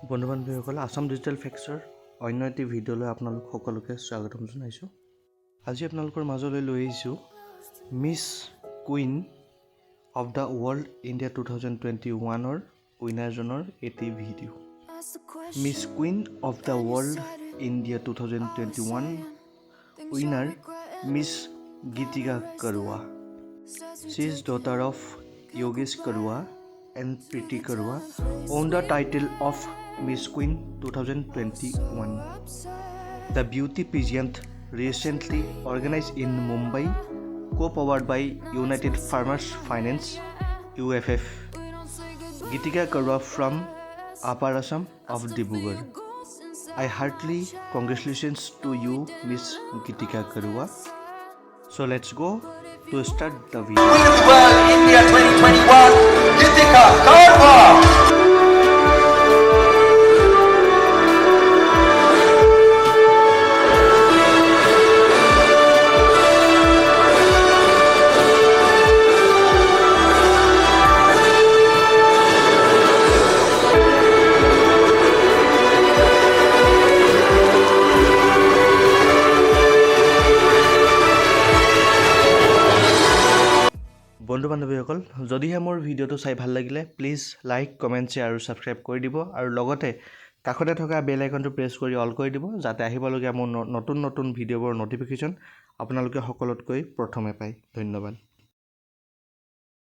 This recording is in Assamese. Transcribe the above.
বন্ধু-বান্ধৱীসকল আসাম ডিজিটেল ফেক্টছৰ অন্য এটি ভিডিঅ'লৈ আপোনালোক সকলোকে স্বাগতম জনাইছোঁ। আজি আপোনালোকৰ মাজলৈ লৈ আহিছোঁ miss queen of the world India 2021ৰ উইনাৰজনৰ এটি video'. Miss queen of the world India 2021 winner miss Gitika Karua. She is daughter of Yogesh Karwa and Preeti Karwa, won the title of Miss Queen 2021. The beauty pageant recently organized in Mumbai, co-powered by United Farmers Finance (UFF). Geetika Karwa from Upper Assam of Dibrugarh. I heartily congratulations to you, Miss Geetika Karwa. So let's go to start the video. Women's World India 2021, Geetika Karwa. বন্ধু-বান্ধৱীসকল যদিহে মোৰ ভিডিঅ'টো চাই ভাল লাগিলে প্লিজ লাইক কমেণ্ট শ্বেয়াৰ আৰু ছাবস্ক্ৰাইব কৰি দিব আৰু লগতে কাষতে থকা বেল আইকনটো প্ৰেছ কৰি অল কৰি দিব যাতে আহিবলগীয়া মোৰ নতুন ভিডিঅ'বোৰৰ ন'টিফিকেশ্যন আপোনালোকে সকলোতকৈ প্ৰথমে পায়। ধন্যবাদ।